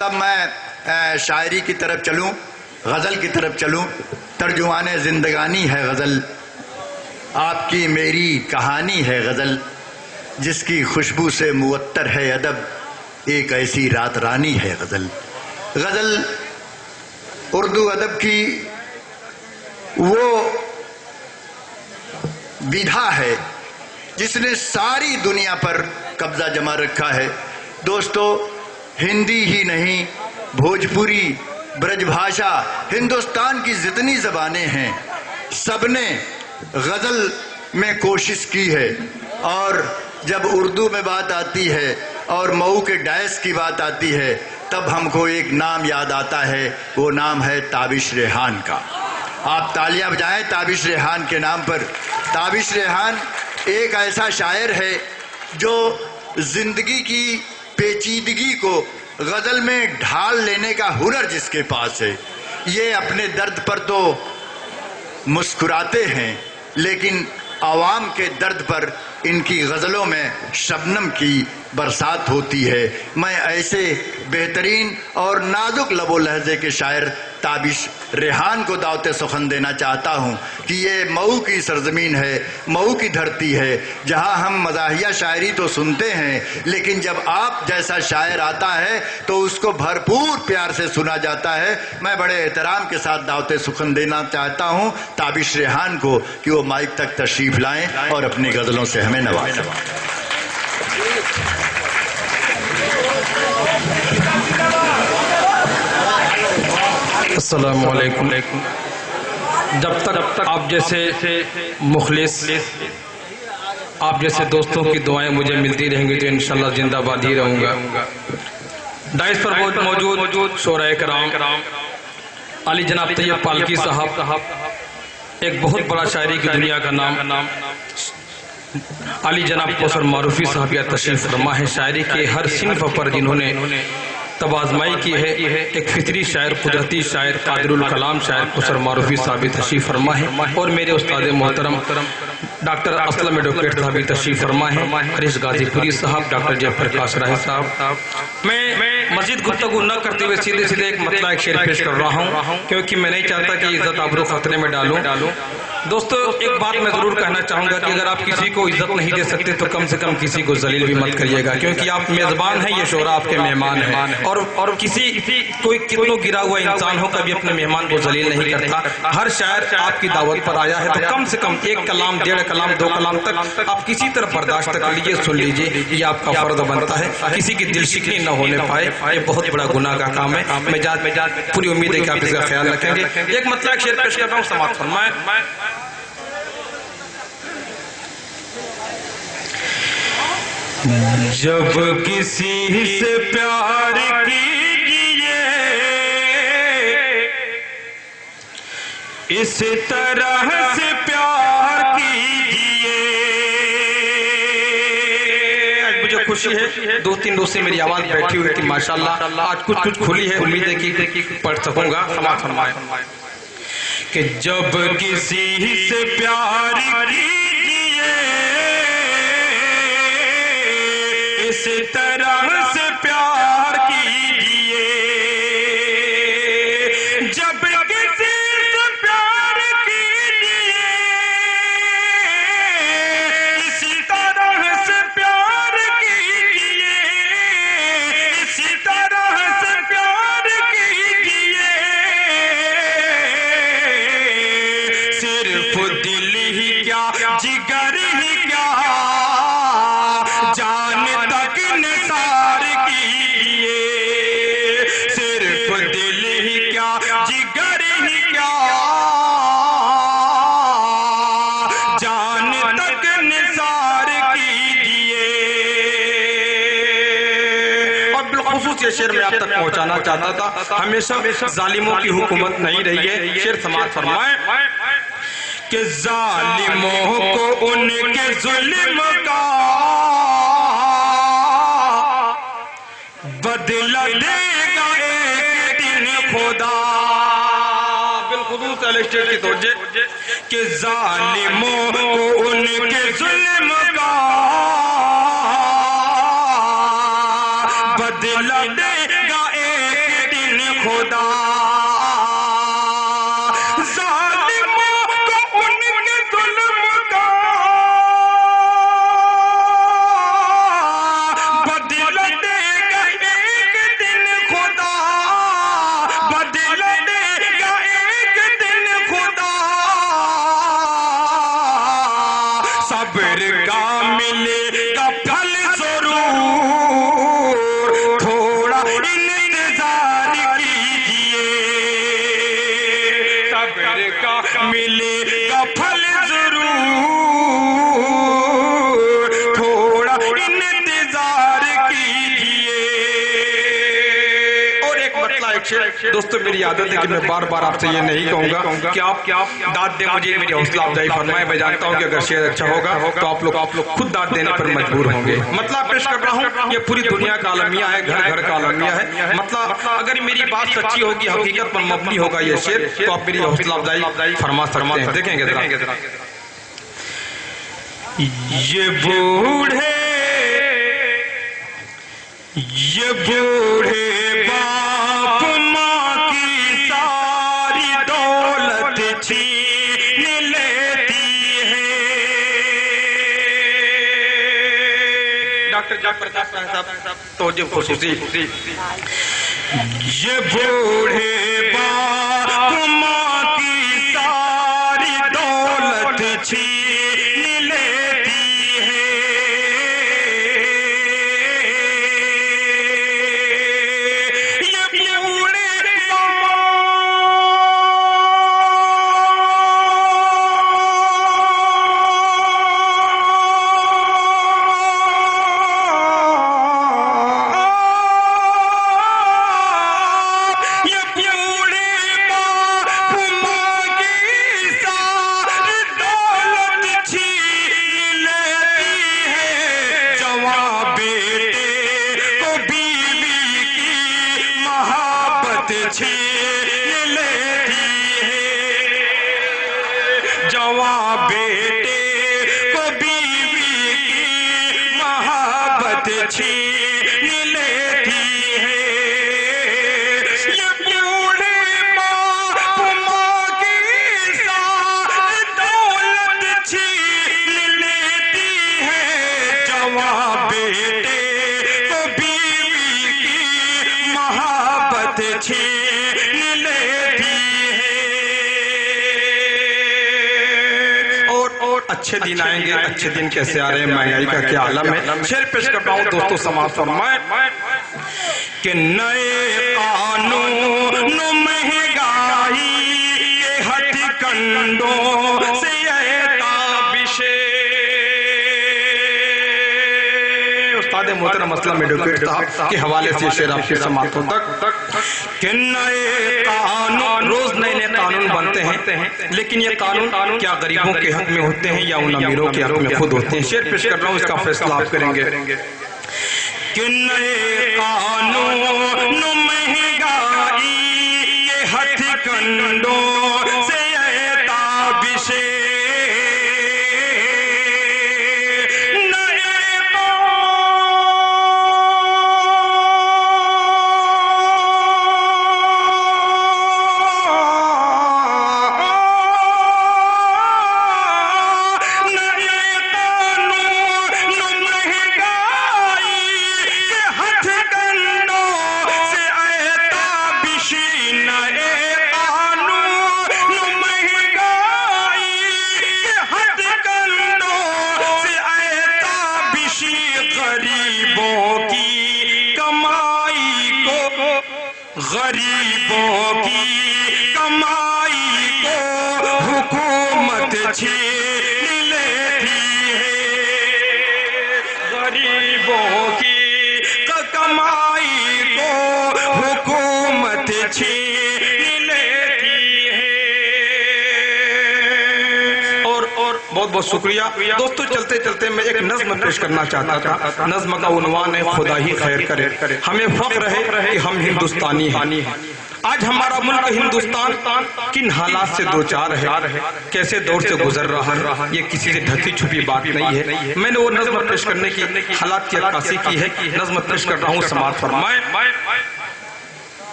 تب میں شاعری کی طرف چلوں، غزل کی طرف چلوں۔ ترجمان زندگانی ہے غزل، آپ کی میری کہانی ہے غزل، جس کی خوشبو سے معطر ہے ادب، ایک ایسی رات رانی ہے غزل۔ غزل اردو ادب کی وہ وِدھا ہے جس نے ساری دنیا پر قبضہ جما رکھا ہے۔ دوستو، ہندی ہی نہیں، بھوجپوری، برج بھاشا، ہندوستان کی جتنی زبانیں ہیں سب نے غزل میں کوشش کی ہے، اور جب اردو میں بات آتی ہے اور مئو کے ڈائس کی بات آتی ہے تب ہم کو ایک نام یاد آتا ہے، وہ نام ہے تابش ریحان کا۔ آپ تالیاں بجائیں تابش ریحان کے نام پر۔ تابش ریحان ایک ایسا شاعر ہے جو زندگی کی پیچیدگی کو غزل میں ڈھال لینے کا ہنر جس کے پاس ہے۔ یہ اپنے درد پر تو مسکراتے ہیں لیکن عوام کے درد پر ان کی غزلوں میں شبنم کی برسات ہوتی ہے۔ میں ایسے بہترین اور نازک لب و لہجے کے شاعر تابش ریحان کو دعوت سخن دینا چاہتا ہوں کہ یہ مئو کی سرزمین ہے، مئو کی دھرتی ہے، جہاں ہم مزاحیہ شاعری تو سنتے ہیں لیکن جب آپ جیسا شاعر آتا ہے تو اس کو بھرپور پیار سے سنا جاتا ہے۔ میں بڑے احترام کے ساتھ دعوت سخن دینا چاہتا ہوں تابش ریحان کو کہ وہ مائک تک تشریف لائیں اور اپنی غزلوں سے ہمیں نوازیں۔ السلام علیکم۔ جب تک آپ جیسے مخلص، آپ جیسے دوستوں کی دعائیں مجھے ملتی رہیں گی تو انشاءاللہ زندہ باد ہی رہوں گا۔ ڈائس پر موجود شعراء کرام، علی جناب طیب پالکی صاحب، ایک بہت بڑا شاعری کی دنیا کا نام، علی جناب کوثر معروفی صاحب یا تشریف فرما ہے۔ شاعری کے ہر صنف پر جنہوں نے تب آزمائی کی ہے، ایک فطری شاعر، قدرتی شاعر، قادر الکلام شاعر کوثر معروفی صاحب تشریف فرما ہے، اور میرے استاد محترم ڈاکٹر اسلم ایڈوکیٹ صاحب تشریف فرما ہے، ہریش غازی پوری صاحب، ڈاکٹر جے پرکاش رائے صاحب۔ میں مزید گفتگو نہ کرتے ہوئے سیدھے ایک مطلع ایک شعر پیش کر رہا ہوں کیونکہ میں نہیں چاہتا کہ عزت آبرو خطرے میں ڈالوں۔ دوستو، ایک بات میں ضرور کہنا چاہوں گا کہ اگر آپ کسی کو عزت نہیں دے سکتے تو کم سے کم کسی کو ذلیل بھی مت کریے گا، کیونکہ آپ میزبان ہیں، یہ شعراء آپ کے مہمان ہیں، اور کوئی کتنوں گرا ہوا انسان ہو کبھی اپنے مہمان کو ذلیل نہیں کرتا۔ ہر شاعر آپ کی دعوت پر آیا ہے تو کم سے کم ایک کلام، 1.5 کلام، 2 کلام تک آپ کسی طرح برداشت کر لیجئے، سن لیجئے، یہ آپ کا فرض بنتا ہے۔ کسی کی دل شکنی نہ ہونے پائے، یہ بہت بڑا گناہ کا کام ہے۔ میں پوری امید ہے کہ آپ اس کا خیال رکھیں گے۔ ایک مطلع ایک شعر پیش کر رہا ہوں، سماعت فرمائیں۔ جب کسی سے پیار کیجئے اس طرح سے پیار کیجئے۔ آج مجھے خوشی ہے، 2-3 دوست سے میری آواز بیٹھی ہوئی تھی، ماشاءاللہ آج کچھ کھلی ہے، امید ہے کہ پڑھ سکوں گا۔ سماعت فرمائیں کہ جب کسی سے پیار کیجئے اس طرح سے پیار کیجئے، جب کسی سے پیار کیجئے اسی طرح سے پیار کیجئے، اسی طرح سے پیار کیجئے، صرف دل ہی کیا جگر ہی کیا جان تک نثار کیجئے، صرف دل ہی کیا جگر ہی کیا جان تک نثار کیجئے۔ اور بالخصوص یہ شعر میں آپ تک پہنچانا چاہتا تھا، ہمیشہ ظالموں کی حکومت نہیں رہی ہے۔ شعر سماعت فرمائیں کہ ظالموں کو ان کے ظلم کا بدلہ دے گا ایک دن خدا۔ بالخصوص اہل اسٹیٹ کی توجہ کہ ظالموں کو ان کے ظلم کا بدلہ دے گا ایک ایک مطلب ایک شعر دوستو میری عادت ہے کہ میں بار بار آپ سے یہ نہیں کہوں گا کہ آپ داد دیں مجھے میری حوصلہ افزائی فرمائیں. میں جانتا ہوں کہ اگر شعر اچھا ہوگا تو آپ لوگ خود داد دینے پر مجبور ہوں گے. مطلب پیش کر رہا ہوں یہ پوری دنیا کا عالمیہ ہے, گھر گھر کا عالمیہ ہے. مطلب اگر میری بات سچی ہوگی, حقیقت پر مبنی ہوگا یہ شعر, تو آپ میری حوصلہ افزائی فرما سکتے ہیں. دیکھیں گے ذرا. یہ بوڑھے باپ ماں کی ساری دولت چھین لیتی ہے. ڈاکٹر جعفر صاحب توجہ خصوصی. یہ بوڑھے باپ ماں کی ساری دولت چھین لیتی ہے. یہ بوڑھے چھین لیتی ہے. جوان بیٹے کو بیوی کی محبت چھین لیتی ہے. یہ بوڑھے باپ ماں کی ساری دولت چھین لیتی ہے. جوان بیٹے کو بیوی کی محبت چھین لیتی ہے. اور اچھے دن آئیں گے. اچھے دن کیسے آ رہے ہیں, مہنگائی کا کیا عالم ہے. شعر پیش کرتا ہوں دوستو, سماعت فرمائیں کہ نئے قانون مہنگائی کے ہتھ کنڈوں سے تابشیں. استاد محترم اسلم ایڈوکیٹ صاحب کے حوالے سے شعر آپ کی سماعتوں تک. کہ نئے قانون, روز نئے نئے قانون بنتے ہیں, لیکن یہ قانون کیا غریبوں کے حق میں ہوتے ہیں یا ان امیروں کے حق میں خود ہوتے ہیں. شعر پیش کر رہا ہوں, اس کا فیصلہ آپ کریں گے. کہ نئے قانون مہنگائی کے ہتھ کنڈوں سے تابشیں. غریبوں کی کمائی کو حکومت چھین لیتی ہے. غریبوں کی کمائی کو حکومت چھین لیتی ہے. اور بہت بہت شکریہ دوستو. چلتے چلتے میں ایک نظم پیش کرنا چاہتا تھا. نظم کا عنوان ہے خدا ہی خیر کرے. ہمیں فخر ہے کہ ہم ہندوستانی ہیں. آج ہمارا ملک ہندوستان کن حالات سے دوچار ہے, کیسے دور سے گزر رہا ہے, یہ کسی سے ڈھکی چھپی بات نہیں ہے. میں نے وہ نظم پیش کرنے کی حالات کی عکاسی کی ہے. نظم پیش کر رہا ہوں, سماعت فرمائیں.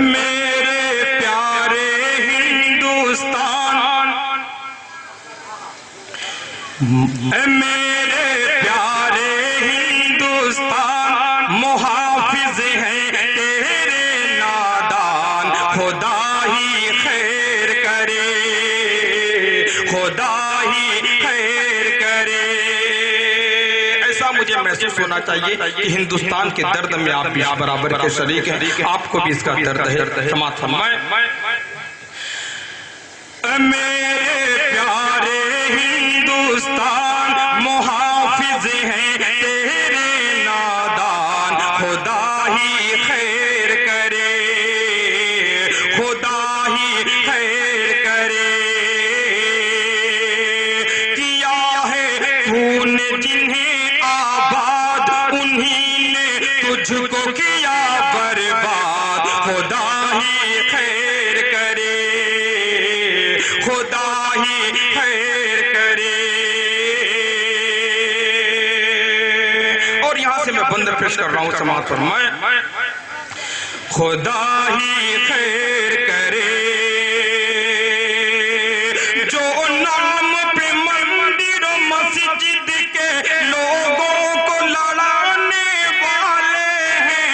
میرے پیارے ہندوستان, میرے پیارے ہندوستان, محافظ ہیں تیرے نادان. خدا ہی خیر کرے, خدا ہی خیر کرے. ایسا مجھے محسوس ہونا چاہیے کہ ہندوستان کے درد میں آپ بھی برابر کے شریک ہیں, آپ کو بھی اس کا درد ہے. سماعت فرمائیں. میرے پیارے ہندوستان, محافظ ہیں تیرے نام. تجھ کو کیا برباد خدا ہی خیر کرے خدا ہی خیر کرے اور یہاں سے میں بندر پیش کر رہا ہوں سماعت فرمائیں خدا ہی خیر کرے جو نام پہ مندر و مسجد کے لوگوں کو لڑانے والے ہیں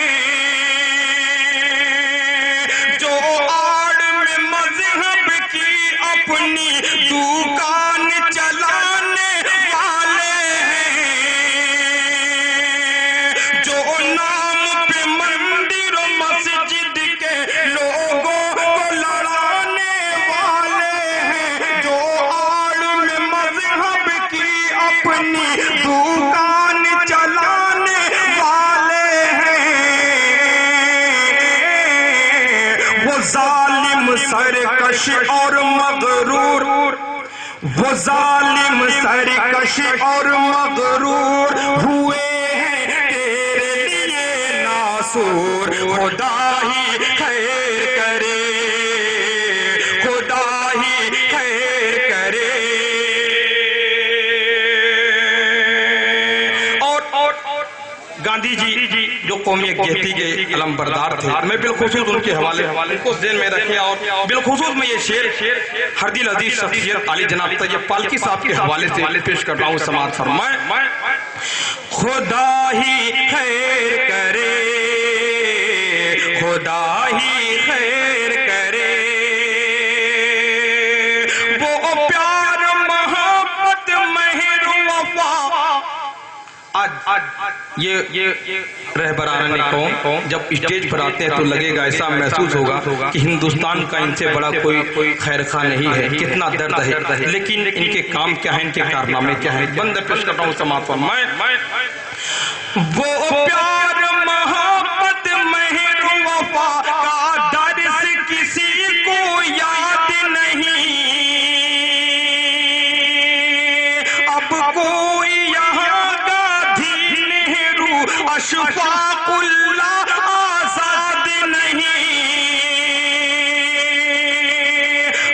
جو آڑ میں مذہب کی اپنی دکان چلانے والے ہیں جو نام پہ مندر و مسجد کے لوگوں کو لڑانے والے ہیں جو آڑ میں مذہب کی اپنی دکان چلانے والے ہیں وہ ظالم سرکش اور مغرور وہ ظالم سرکش اور مغرور ہوئے ہیں تیرے لیے ناصور خدا ہی خیر کرے خدا ہی خیر کرے اور گاندھی جی جو قومی یکجہتی کے علم بردار تھے میں بالخصوص ان کے حوالے کو ذہن میں رکھے اور بالخصوص میں یہ شعر ہردی العزیز شخصیت علی جناب طیب پالکی صاحب کے حوالے سے پیش کر رہا ہوں سماعت فرمائیں خدا ہی خیر کرے خدا ہی خیر کرے وہ پیار محبت مہر وفا یہ رہبران قوم جب اسٹیج پر آتے ہیں تو لگے گا ایسا محسوس ہوگا کہ ہندوستان کا ان سے بڑا کوئی خیر خواہ نہیں ہے کتنا درد ہے لیکن ان کے کام کیا ہیں ان کے کارنامے کیا ہیں بندر پیش کرتا ہوں سماعت فرمائیں وہ پیار محبت مہر وفا کا درس کسی کو یاد نہیں اب کوئی یہاں گاندھی نہرو اشفاق اللہ آزاد نہیں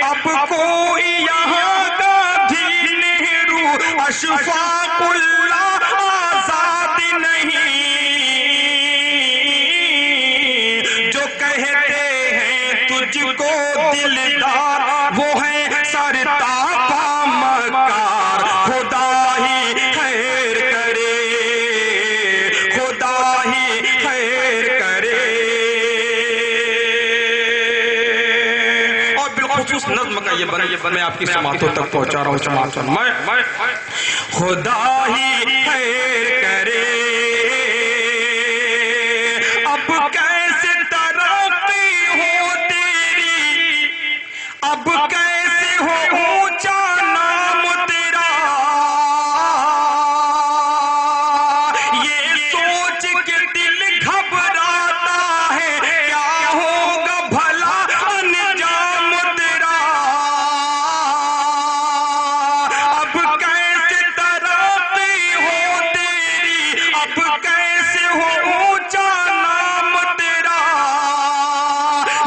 اب کوئی یہاں گاندھی نہرو اشفاق اللہ آزاد نہیں جو کہتے ہیں تجھ کو دلدار وہ ہے سرتاپا مکار خدا ہی خیر کرے خدا ہی خیر کرے اور بالخصوص نظم کا یہ بن میں آپ کی سماعتوں تک پہنچا رہا ہوں سماعت فرمائیں خدا ہی خیر کرے اب کیسے ترقی ہو تیری اب کیسے ہو اونچا نام تیرا یہ سوچ کے دل گھبراتا ہے کیا ہوگا بھلا انجام تیرا اب کیسے ترقی ہو تیری اب کیسے ہو اونچا نام تیرا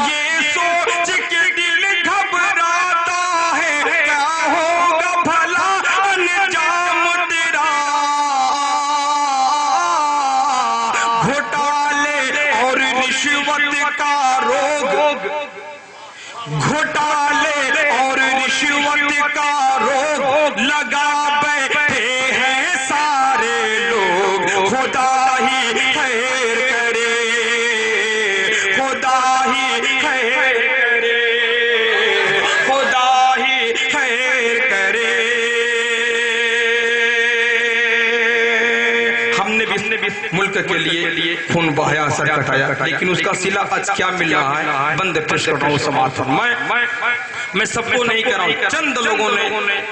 یہ سوچ کے دل گھبراتا ہے کیا ہوگا بھلا انجام تیرا گھوٹالے اور رشوت کا روگ گھوٹالے اور رشوت کا روگ لگا بیٹھے ہیں سارے لوگ خدا ہی خیر کرے خدا ہی خیر کرے خدا ہی خیر کرے ہم نے بھی ملک کے لیے خون بہایا سر کٹایا لیکن اس کا صلہ آج کیا مل رہا ہے بندر پیش کر رہا ہوں سماعت فرمائیں میں سب کو نہیں کہہ رہا ہوں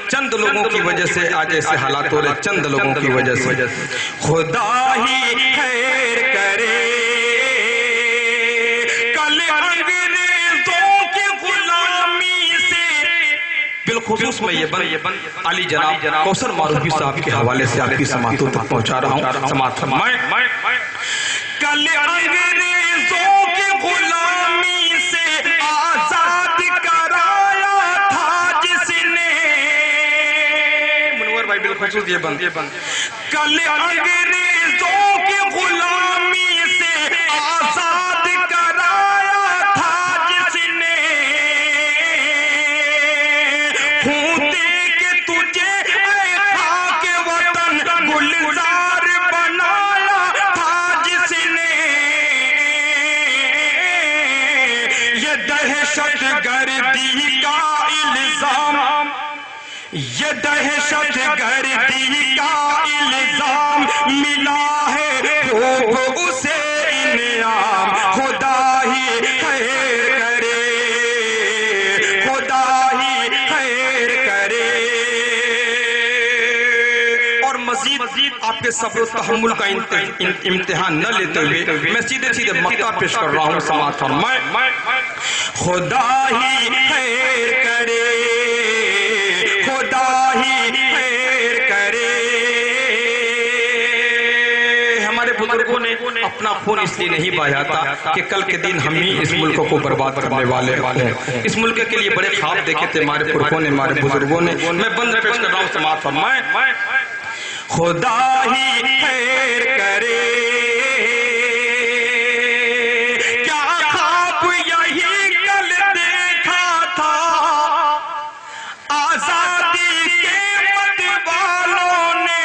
چند لوگوں کی وجہ سے آج ایسے حالات ہو رہے چند لوگوں کی وجہ سے خدا ہی خیر کرے کل انگریزوں کی غلامی سے بالخصوص میں یہ بن علی جناب کوثر معروفی صاحب کے حوالے سے آپ کی سماعتوں تک پہنچا رہا ہوں سماعت فرمائیں کل خصوص یہ بند کل انگریزوں کی غلامی سے آزاد کرایا تھا جس نے، خون دے کے تجھے اے خاک وطن گلزار بنایا تھا جس نے، یہ دہشت گردی کا الزام، یہ دہشت گردی کا الزام ملا ہے خوب اسے انعام، خدا ہی خیر کرے، خدا ہی خیر کرے۔ اور مزید آپ کے صبر و تحمل کا امتحان نہ لیتے ہوئے میں سیدھے مقطع پیش کر رہا ہوں، سماعت فرمائیں۔ خدا ہی خیر کرے، خدا ہی خیر کرے۔ ہمارے بزرگوں نے اپنا خون اس لیے نہیں بہایا تھا کہ کل کے دن ہم ہی اس ملک کو برباد کرنے والے ہیں۔ اس ملک کے لیے بڑے خواب دیکھے تھے ہمارے پرکھوں نے، ہمارے بزرگوں نے۔ میں بند پیش کر رہا ہوں، سماعت فرمائیں۔ خدا ہی خیر کرے، کیا خواب یہی کل دیکھا تھا، آزادی کے مت والوں نے۔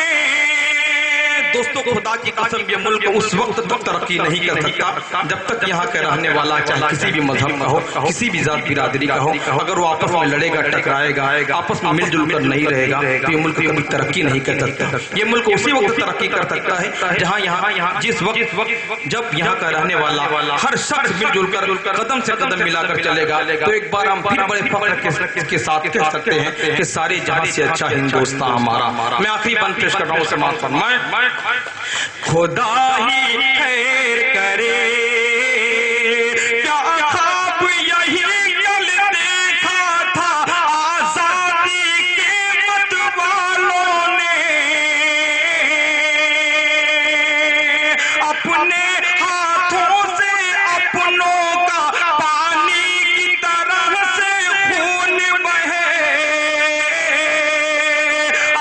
دوستوں خدا کی قسم یہ ملک اس وقت تک ترقی نہیں کر سکتا جب تک یہاں کے رہنے والا چاہے کسی بھی مذہب کا ہو، کسی بھی ذات برادری کا ہو، اگر وہ آپس میں لڑے گا، ٹکرائے گا، آپس میں مل جل کر نہیں رہے گا تو یہ ملک کبھی ترقی نہیں کر سکتا۔ یہ ملک اسی وقت ترقی کر سکتا ہے جہاں یہاں جس وقت جب یہاں کا رہنے والا ہر شخص مل جل کر قدم سے قدم ملا کر چلے گا تو ایک بار ہم پھر بڑے فخر کے ساتھ کہہ سکتے ہیں کہ سارے جہاں سے اچھا ہندوستان ہمارا۔ میں آخری بند پیش کر رہا ہوں، سماعت فرمائیں۔ خدا ہی خیر کرے، کیا خواب یہی کل دیکھا تھا، آزادی کے مت والوں نے۔ اپنے ہاتھوں سے اپنوں کا پانی کی طرح سے خون بہے،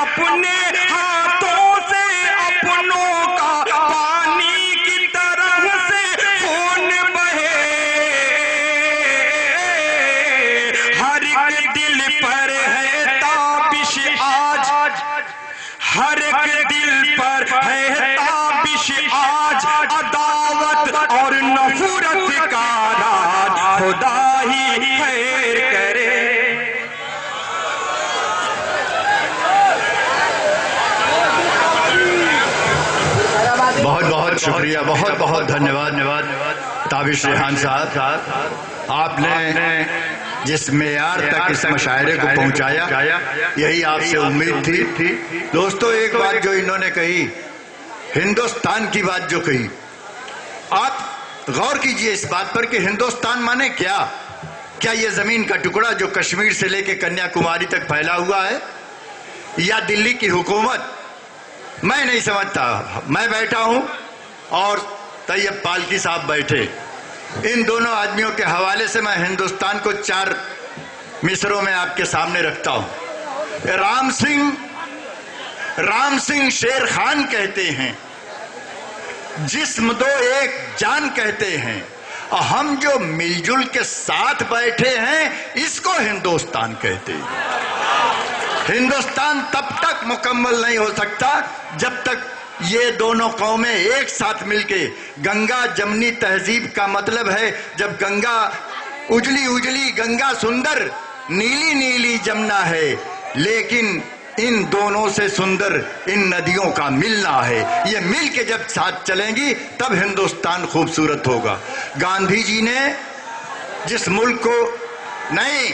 اپنے ہاتھوں سے اپنوں کا پانی کی طرح سے خون بہے، ہر ایک دل پر ہے تابش آج، ہر ایک دل پر ہے تابش آج، عداوت اور نفرت کا راج، خدا ہی خیر کرے۔ بہت بہت شکریہ، بہت بہت دھنیواد تابش ریحان صاحب۔ آپ نے جس معیار تک اس مشاعرے کو پہنچایا یہی آپ سے امید تھی۔ دوستو ایک بات جو انہوں نے کہی، ہندوستان کی بات جو کہی، آپ غور کیجئے اس بات پر کہ ہندوستان مانے کیا؟ کیا یہ زمین کا ٹکڑا جو کشمیر سے لے کے کنیا کماری تک پھیلا ہوا ہے، یا دلی کی حکومت؟ میں نہیں سمجھتا۔ میں بیٹھا ہوں اور طیب پالکی صاحب بیٹھے، ان دونوں آدمیوں کے حوالے سے میں ہندوستان کو 4 مصروں میں آپ کے سامنے رکھتا ہوں۔ رام سنگھ شیر خان کہتے ہیں، جسم دو ایک جان کہتے ہیں، اور ہم جو مل جل کے ساتھ بیٹھے ہیں اس کو ہندوستان کہتے ہیں۔ ہندوستان تب تک مکمل نہیں ہو سکتا جب تک یہ دونوں قومیں ایک ساتھ مل کے، گنگا جمنی تہذیب کا مطلب ہے جب گنگا اجلی اجلی گنگا سندر، نیلی نیلی جمنا ہے، لیکن ان دونوں سے سندر ان ندیوں کا ملنا ہے۔ یہ مل کے جب ساتھ چلیں گی تب ہندوستان خوبصورت ہوگا۔ گاندھی جی نے جس ملک کو، نہیں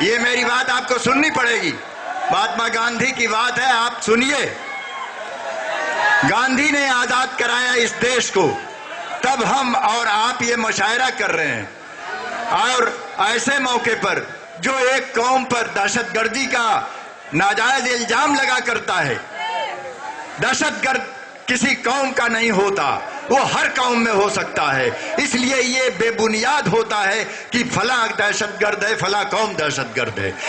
یہ میری بات آپ کو سننی پڑے گی، مہاتما گاندھی کی بات ہے، آپ سنیے۔ گاندھی نے آزاد کرایا اس دیش کو، تب ہم اور آپ یہ مشاعرہ کر رہے ہیں، اور ایسے موقع پر جو ایک قوم پر دہشت گردی کا ناجائز الزام لگا کرتا ہے، دہشت گرد کسی قوم کا نہیں ہوتا، وہ ہر قوم میں ہو سکتا ہے، اس لیے یہ بے بنیاد ہوتا ہے کہ فلاں دہشت گرد ہے، فلاں قوم دہشت گرد ہے۔